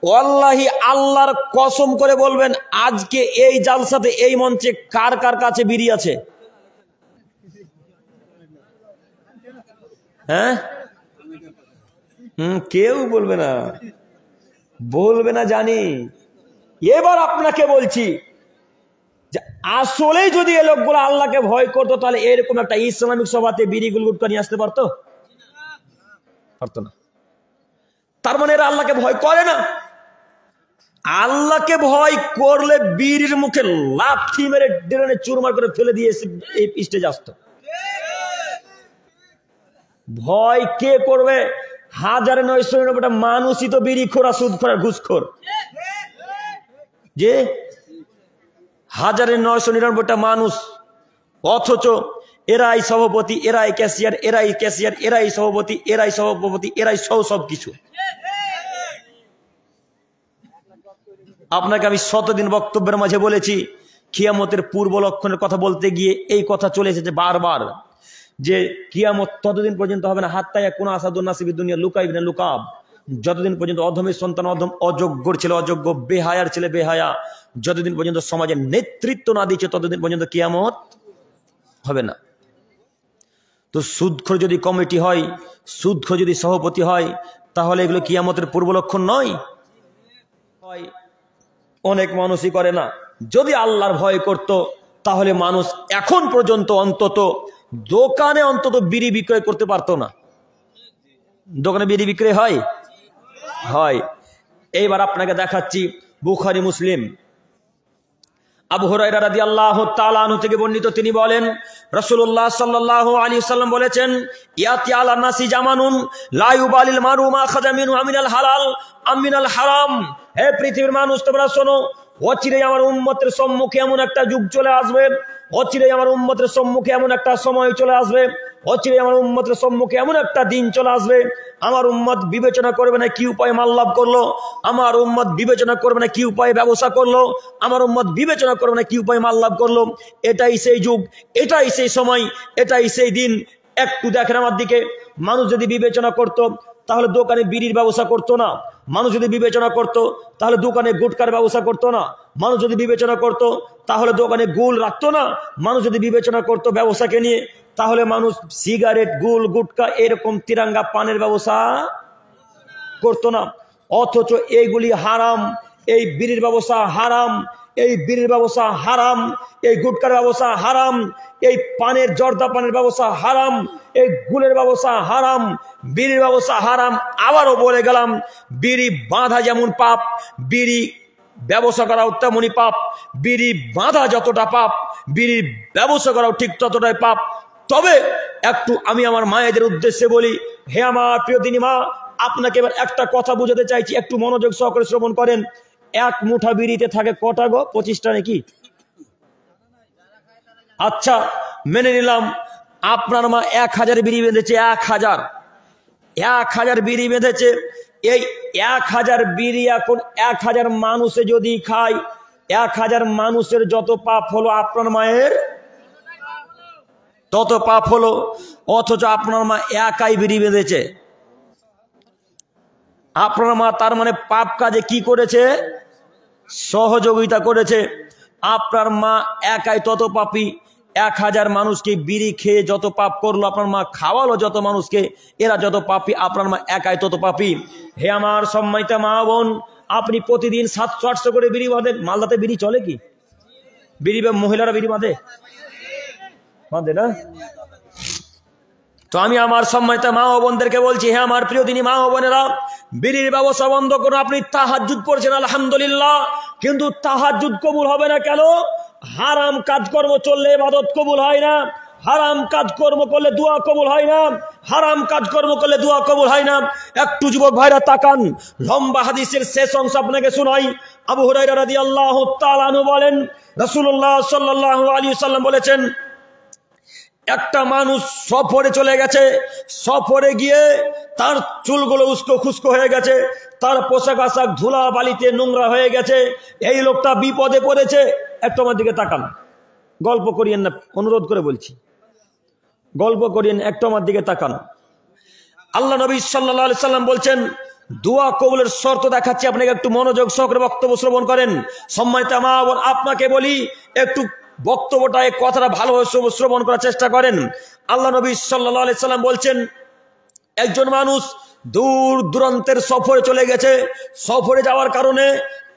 ওয়াল্লাহি আল্লাহর কসম করে বলবেন, আজকে এই জালসাতে এই মঞ্চে কার কার কাছে বিড়ি আছে? হ্যাঁ, কেউ বলবে না, বলবে না জানি। এবার আপনাকে বলছি যে আসলেই যদি এই লোকগুলো আল্লাহকে ভয় করতো, তাহলে এরকম একটা ইসলামিক সভাতে বিড়ি গুলগুটকা নিয়ে আসতে পারতো? পারতো না। তার মানে এরা আল্লাহকে ভয় করে না। আল্লাহকে ভয় করলে বীরের মুখে লাথি মেরে ডেরানে চুরমার করে ফেলে দিয়ে এই স্টেজে আসতো। ভয় কে করবে? 1999 মানুষই তো বিড়ি খোরা, সুদ খোরা, ঘুষখোর। যে 1999 মানুষ, অথচ এরাই সভাপতি, এরাই ক্যাশিয়ার, এরাই ক্যাশিয়ার, এরাই সভাপতি, এরাই সভাপতি, এরাই সব কিছু। আপনাকে আমি শতদিন বক্তব্যের মাঝে বলেছি, কিয়ামতের পূর্ব লক্ষণের কথা বলতে গিয়ে এই কথা চলে এসেছে বারবার, যে কিয়ামত ততদিন পর্যন্ত হবে না হাত্তা ইয়াকুনা আসাদুন নাসি ফিদ দুনিয়া লুকাইবিন লুকাব, যতদিন পর্যন্ত অধমের সন্তান অধম, অযোগ্যর ছেলে অযোগ্য, বেহায়ার ছেলে বেহায়া, যতদিন পর্যন্ত সমাজের নেতৃত্ব না দিচ্ছে ততদিন পর্যন্ত কিয়ামত হবে না। তো সুদখোর যদি কমিটি হয়, সুদখোর যদি সভাপতি হয়, তাহলে এগুলো কিয়ামতের পূর্ব লক্ষণ নয়? অনেক মানুষই করে না। যদি আল্লাহর ভয় করত, তাহলে মানুষ এখন পর্যন্ত অন্তত দোকানে অন্তত বিড়ি বিক্রয় করতে পারতো না। দোকানে বিড়ি বিক্রয় হয়? হয়। এইবার আপনাকে দেখাচ্ছি বুখারী মুসলিম, আবু হুরায়রা রাদিয়াল্লাহু তাআলা আনহু থেকে বর্ণিত, তিনি বলেন রাসূলুল্লাহ সাল্লাল্লাহু আলাইহি ওয়াসাল্লাম বলেছেন, ইয়াতি আলা নাসি জামানুন লা ইউবালিল মারু মা খাযা মিনহু আমিনাল হালাল আমিনাল হারাম। হে পৃথিবীর মানুষ, তোমরা শোনো, অচিরেই আমার উম্মতের সম্মুখে এমন একটা যুগ চলে আসবে, অচিরেই আমার উম্মতের সম্মুখে এমন একটা সময় চলে আসবে, অচিরেই আমার উম্মতের সম্মুখে এমন একটা দিন চলে আসবে, আমার উম্মত বিবেচনা করবে না কি উপায়ে মাল লাভ করলো, আমার উম্মত বিবেচনা করবে না কি উপায়ে ব্যবসা করলো, আমার উম্মত বিবেচনা করবে না কি উপায়ে মাল লাভ করলো। এটাই সেই যুগ, এটাই সেই সময়, এটাই সেই দিন। একটু দেখেন আমার দিকে, মানুষ যদি বিবেচনা করত, তাহলে দোকানে বিড়ির ব্যবসা করতো না। মানুষ যদি বিবেচনা করত, তাহলে দোকানে গুটকার ব্যবসা করতো না। মানুষ যদি বিবেচনা করত, তাহলে দোকানে গুল রাখতো না। মানুষ যদি বিবেচনা করত ব্যবসাকে নিয়ে, তাহলে মানুষ সিগারেট, গুল, গুটকা, এরকম তিরাঙ্গা পানের ব্যবসা করতো না। অথচ এইগুলি হারাম, এই বিড়ির ব্যবসা হারাম, এই বিড়ির ব্যবসা হারাম, এই গুটকার ব্যবসা হারাম, এই পানের জর্দা পানের ব্যবসা হারাম, এই গুলের ব্যবসা হারাম, বিড়ির ব্যবসা হারাম। আবারও বলে গেলাম, বিড়ি বাঁধা যেমন পাপ, বিড়ি ব্যবসা করাও তেমনই পাপ। বিড়ি বাঁধা যতটা পাপ, বিড়ি ব্যবসা করাও ঠিক ততটাই পাপ। তবে একটু আমি আমার মায়েদের উদ্দেশ্যে বলি, হে আমার প্রিয় দিনী মা, আপনাকে এবার একটা কথা বুঝাতে চাইছি, একটু মনোযোগ সহকারে শ্রবণ করেন। এক মুঠা বিড়িতে থাকে কটা গো? 25টা নাকি? আচ্ছা, মেনে নিলাম আপনার মা 1000 বিড়ি বেঁধেছে, 1000 বিড়ি বেঁধেছে। এই 1000 বিড়ি এখন 1000 মানুষে যদি খায়, 1000 মানুষের যত পাপ হলো, আপনার মায়ের তত পাপ হলো। অথচ আপনার মা একাই বিড়ি বেঁধেছে। আপনার মা তার মানে পাপ কাজে কি করেছে? সহযোগিতা করেছে। আপনার মা একাই তত পাপী। 1000 মানুষকে বিড়ি খেয়ে যত পাপ করলো, আপনার মা খাওয়ালো যত মানুষকে, এরা যত পাপী, আপনার মা একাই তত পাপী। হে আমার সম্মানিত মা বোন, আপনি প্রতিদিন 700-800 করে বিড়ি বাঁধেন। মালদাতে বিড়ি চলে কি? বিড়ি মহিলারা বিড়ি বাঁধে না? তো আমি আমার সম্মানিত মা ও বোনদেরকে বলছি, হে আমার প্রিয় দিনী মা ও বোনেরা, বিড়ির ব্যবসা বন্ধ করুন। আপনি তাহাজ্জুদ পড়ছেন আলহামদুলিল্লাহ, কিন্তু তাহাজ্জুদ কবুল হবে না কেন? হারাম কাজকর্ম চললে ইবাদত কবুল হয় না, হারাম কাজকর্ম করলে দোয়া কবুল হয় না, হারাম কাজকর্ম করলে দোয়া কবুল হয় না। একটু যুবক ভাইরা তাকান, লম্বা হাদিসের শেষ অংশ আপনাকে শোনাই। আবু হুরায়রা রাদিয়াল্লাহু তাআলা আনহু বলেন, রাসূলুল্লাহ সাল্লাল্লাহু আলাইহি ওয়াসাল্লাম বলেছেন, একটা মানুষ সফরে চলে গেছে, সফরে গিয়ে তার চুলগুলো উস্কো খুস্কো হয়ে গেছে, তার পোশাক আশাক ধুলা বালিতে নোংরা হয়ে গেছে। এই লোকটা বিপদে পড়েছে। একটু আমার দিকে তাকান, গল্প করিয়েন না, অনুরোধ করে বলছি, গল্প করিয়েন, একটু আমার দিকে তাকান। আল্লাহ নবী সাল্লাল্লাহু আলাইহি সাল্লাম বলছেন, দোয়া কবুলের শর্ত দেখাচ্ছি, আপনাকে একটু মনোযোগ সহকারে বক্তব্য শ্রবণ করেন। সম্মানিত মা বোন, আপনাকে বলি একটু বক্তব্যটা, এই কথাটা ভালোভাবে শ্রবণ করার চেষ্টা করেন। আল্লাহ নবী সাল্লাল্লাহু আলাইহি সাল্লাম বলছেন, একজন মানুষ দূর দূরান্তের সফরে চলে গেছে, সফরে যাওয়ার কারণে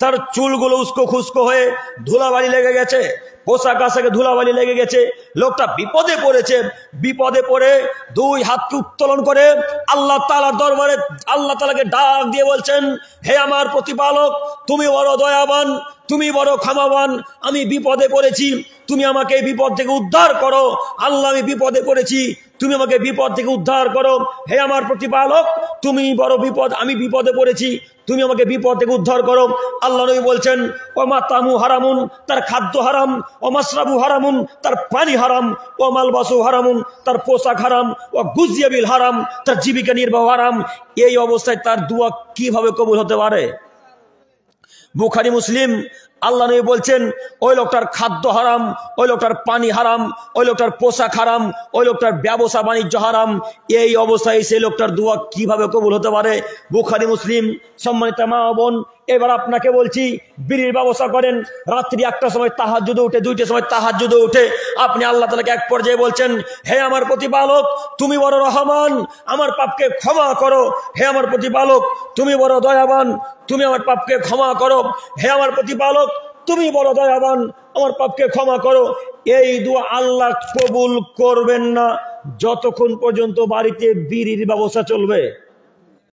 তার চুলগুলো উস্কো খুস্কো হয়ে ধুলাবালি লেগে গেছে, পোশাক আশাকে ধুলাবালি লেগে গেছে, লোকটা বিপদে পড়েছে। বিপদে পড়ে দুই হাতকে উত্তোলন করে আল্লাহ তাআলার দরবারে আল্লাহ তাআলাকে ডাক দিয়ে বলছেন, হে আমার প্রতিপালক, তুমি বড় দয়াবান, তুমি বড় ক্ষমাবান, আমি বিপদে পড়েছি, তুমি আমাকে এই বিপদ থেকে উদ্ধার করো। আল্লাহ, আমি বিপদে পড়েছি, তুমি আমাকে বিপদ থেকে উদ্ধার করো। হে আমার প্রতিপালক, তুমি বড় বিপদ, আমি বিপদে পড়েছি, তুমি আমাকে বিপদ থেকে উদ্ধার করো। আল্লাহ নবী বলছেন, ও মাতামু হারামুন, তার খাদ্য হারাম, ও মাসরাবু হারামুন, তার পানি হারাম, ও মালবাসু হারামুন, তার পোশাক হারাম, ও গুজিয়াবিল হারাম, তার জীবিকা নির্বাহ হারাম। এই অবস্থায় তার দোয়া কিভাবে কবুল হতে পারে? বুখারী মুসলিম, আল্লাহ নবী বলছেন, ওই লোকটার খাদ্য হারাম, ওই লোকটার পানি হারাম, ওই লোকটার পোশাক হারাম, ওই লোকটার ব্যবসা বাণিজ্য হারাম। এই অবস্থায় সেই লোকটার দোয়া কিভাবে কবুল হতে পারে? বুখারী মুসলিম। সম্মানিত মা বোন, এবার আপনাকে বলছি, বিড়ির ব্যবসা করেন, রাত্রি 1টার সময় তাহাজ্জুদে উঠে, 2টার সময় তাহাজ্জুদে উঠে আপনি আল্লাহ তাআলাকে এক পর্যায়ে বলছেন, হে আমার প্রতিপালক, তুমি বড় রহমান, আমার পাপকে ক্ষমা করো। হে আমার প্রতিপালক, তুমি বড় দয়াবান, তুমি আমার পাপকে ক্ষমা করো। হে আমার প্রতিপালক, তুমি বড় দয়াবান, আমার পাপকে ক্ষমা করো। এই দোয়া আল্লাহ কবুল করবেন না যতক্ষণ পর্যন্ত বাড়িতে বিড়ির ব্যবসা চলবে।